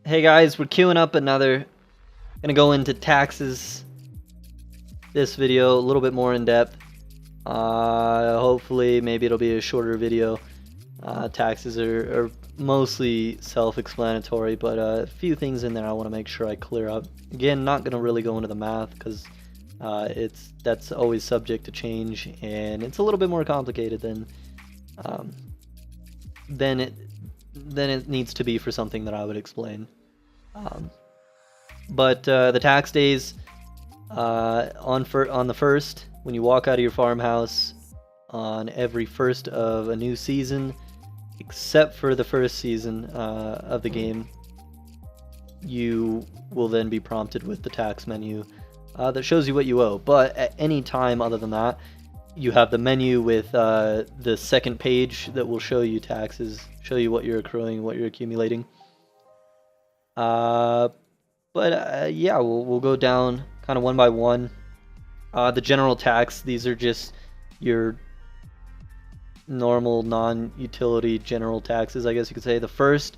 Hey guys, we're queuing up another. Gonna go into taxes. This video a little bit more in depth. Hopefully, maybe it'll be a shorter video. Taxes are mostly self-explanatory, but a few things in there I want to make sure I clear up. Again, not gonna really go into the math because that's always subject to change, and it's a little bit more complicated than it needs to be for something that I would explain. But the tax days on the first, when you walk out of your farmhouse on every first of a new season, except for the first season of the game, you will then be prompted with the tax menu that shows you what you owe. But at any time other than that, you have the menu with the second page that will show you taxes, show you what you're accruing, what you're accumulating. Yeah, we'll go down kind of one by one. The general tax, these are just your normal non-utility general taxes, I guess you could say. The first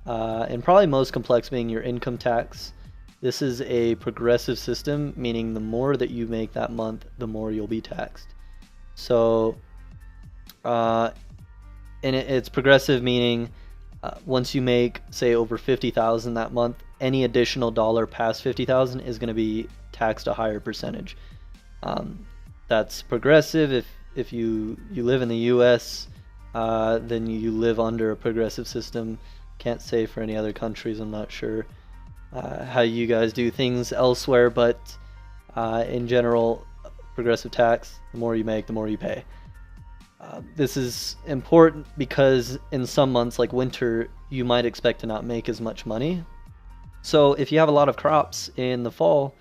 and probably most complex being your income tax. This is a progressive system, meaning the more that you make that month, the more you'll be taxed. So, and it's progressive, meaning once you make, say, over 50,000 that month, any additional dollar past 50,000 is going to be taxed a higher percentage. That's progressive. If you live in the U.S., then you live under a progressive system. Can't say for any other countries. I'm not sure how you guys do things elsewhere, but in general, progressive tax, the more you make, the more you pay. This is important because in some months like winter, you might expect to not make as much money. So if you have a lot of crops in the fall,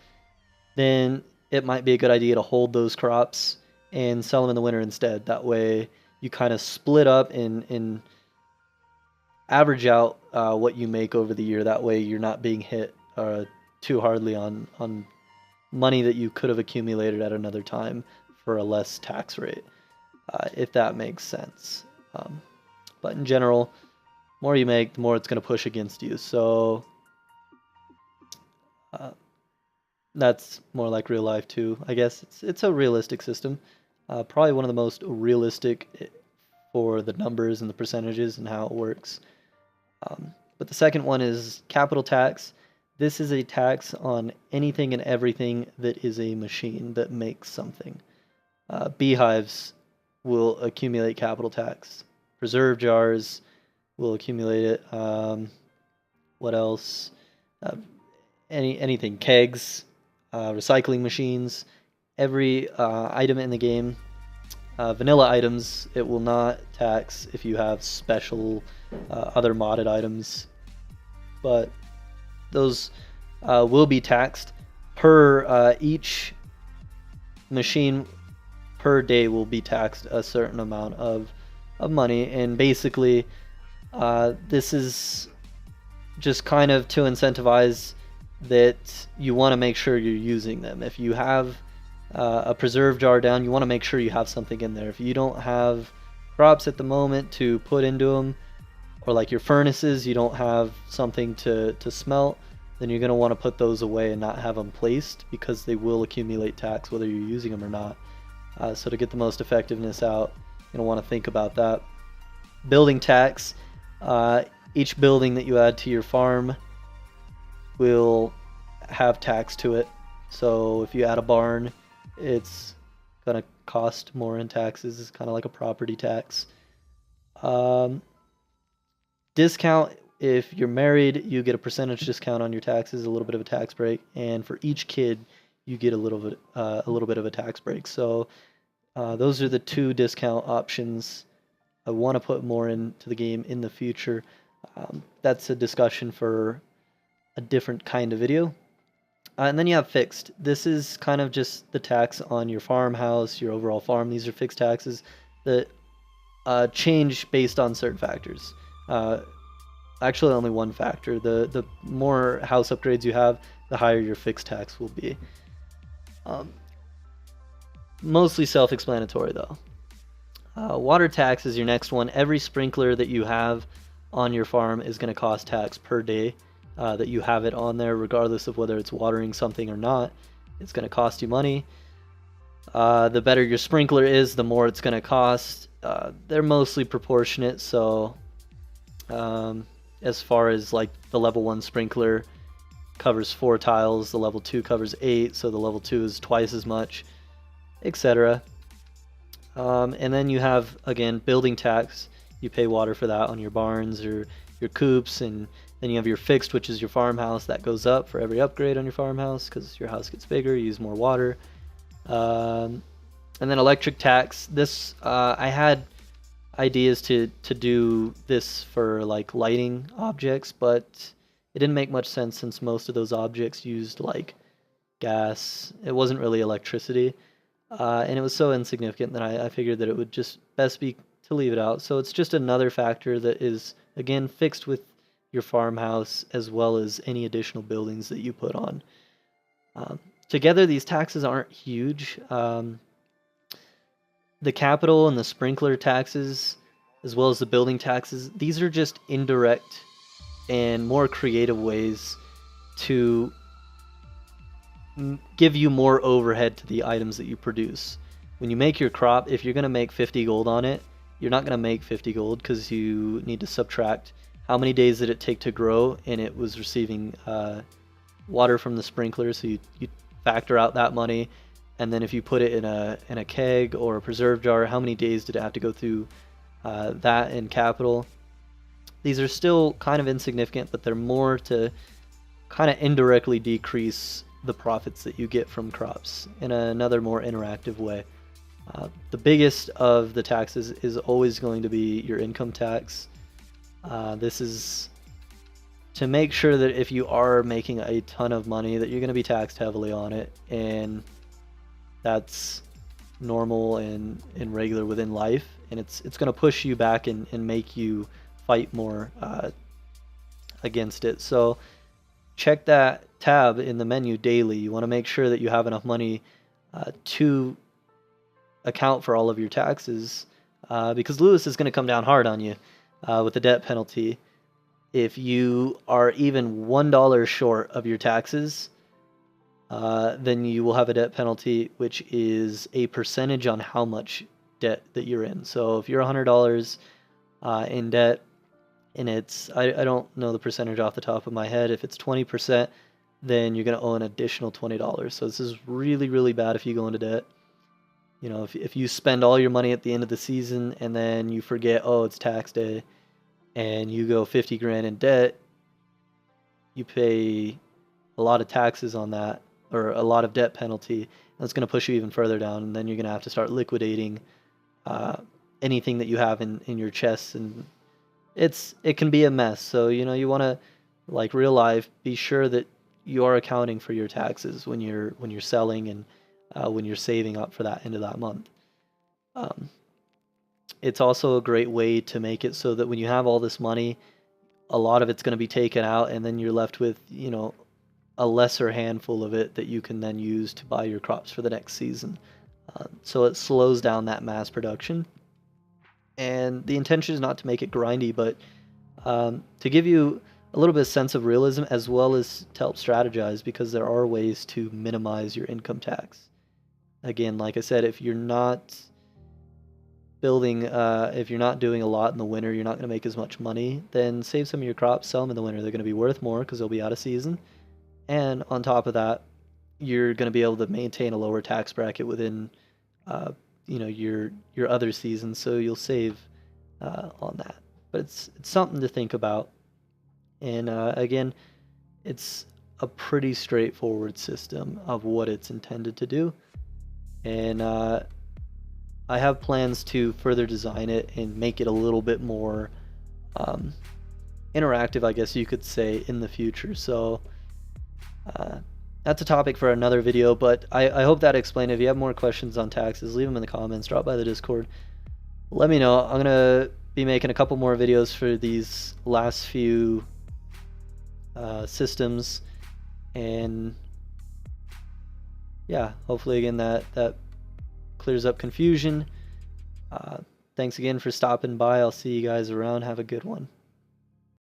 then it might be a good idea to hold those crops and sell them in the winter instead. That way you kind of split up and average out what you make over the year. That way you're not being hit too hardly on money that you could have accumulated at another time for a less tax rate, if that makes sense. But in general, the more you make, the more it's going to push against you. So that's more like real life too, I guess. It's a realistic system. Probably one of the most realistic for the numbers and the percentages and how it works. But the second one is capital tax. This is a tax on anything and everything that is a machine that makes something. Beehives will accumulate capital tax. Preserve jars will accumulate it. What else? Anything. Kegs, recycling machines, every item in the game. Vanilla items, it will not tax if you have special other modded items, but those will be taxed per each machine per day will be taxed a certain amount of money. And basically this is just kind of to incentivize that you want to make sure you're using them. If you have a preserve jar down, you want to make sure you have something in there. If you don't have crops at the moment to put into them, or like your furnaces, you don't have something to smelt, then you're going to want to put those away and not have them placed, because they will accumulate tax whether you're using them or not. So to get the most effectiveness out, you're going to want to think about that. Building tax. Each building that you add to your farm will have tax to it. So if you add a barn, it's going to cost more in taxes. It's kind of like a property tax. Discount. If you're married, you get a percentage discount on your taxes, a little bit of a tax break, and for each kid, you get a little bit of a tax break. So those are the two discount options. I want to put more into the game in the future. That's a discussion for a different kind of video. And then you have fixed. This is kind of just the tax on your farmhouse, your overall farm. These are fixed taxes that change based on certain factors. Actually, only one factor. The more house upgrades you have, the higher your fixed tax will be. Mostly self-explanatory though. Water tax is your next one. Every sprinkler that you have on your farm is going to cost tax per day. that you have it on there, regardless of whether it's watering something or not. It's going to cost you money. The better your sprinkler is, the more it's going to cost. They're mostly proportionate, so as far as like the level 1 sprinkler covers 4 tiles, the level 2 covers 8, so the level 2 is twice as much, etc. And then you have, again, building tax. You pay water for that on your barns or your coops, and then you have your fixed, which is your farmhouse. That goes up for every upgrade on your farmhouse because your house gets bigger, you use more water. And then electric tax. This I had ideas to do this for like lighting objects, but it didn't make much sense since most of those objects used like gas. It wasn't really electricity, and it was so insignificant that I figured that it would just best be to leave it out. So it's just another factor that is, again, fixed with your farmhouse as well as any additional buildings that you put on. Together, these taxes aren't huge. The capital and the sprinkler taxes, as well as the building taxes, these are just indirect and more creative ways to give you more overhead to the items that you produce. When you make your crop, if you're going to make 50 gold on it, you're not going to make 50 gold because you need to subtract how many days did it take to grow, and it was receiving water from the sprinkler, so you factor out that money, and then if you put it in a keg or a preserve jar, how many days did it have to go through that in capital. These are still kind of insignificant, but they're more to kind of indirectly decrease the profits that you get from crops in another more interactive way. The biggest of the taxes is always going to be your income tax. This is to make sure that if you are making a ton of money, that you're going to be taxed heavily on it, and that's normal and regular within life, and it's going to push you back and make you fight more against it. So check that tab in the menu daily. You want to make sure that you have enough money to account for all of your taxes, because Lewis is going to come down hard on you with the debt penalty. If you are even $1 short of your taxes, then you will have a debt penalty, which is a percentage on how much debt that you're in. So if you're $100 in debt, and it's, I don't know the percentage off the top of my head, if it's 20%, then you're going to owe an additional $20. So this is really, really bad if you go into debt. You know, if you spend all your money at the end of the season and then you forget, oh, it's tax day, and you go 50 grand in debt, you pay a lot of taxes on that, or a lot of debt penalty, and it's going to push you even further down, and then you're going to have to start liquidating anything that you have in your chests, and it can be a mess. So, you know, you want to, like real life, be sure that you are accounting for your taxes when you're selling and when you're saving up for that end of that month. It's also a great way to make it so that when you have all this money, a lot of it's going to be taken out, and then you're left with, you know, a lesser handful of it that you can then use to buy your crops for the next season. So it slows down that mass production. And the intention is not to make it grindy, but to give you a little bit of sense of realism, as well as to help strategize, because there are ways to minimize your income tax. Again, like I said, if you're not building, if you're not doing a lot in the winter, you're not going to make as much money, then save some of your crops, sell them in the winter. They're going to be worth more because they'll be out of season. And on top of that, you're going to be able to maintain a lower tax bracket within you know, your other seasons, so you'll save on that. But it's something to think about. And again, it's a pretty straightforward system of what it's intended to do. And I have plans to further design it and make it a little bit more interactive, I guess you could say, in the future. So that's a topic for another video, but I hope that explained it. If you have more questions on taxes, leave them in the comments, drop by the Discord. Let me know. I'm going to be making a couple more videos for these last few systems, and yeah, hopefully again that clears up confusion. Thanks again for stopping by. I'll see you guys around. Have a good one.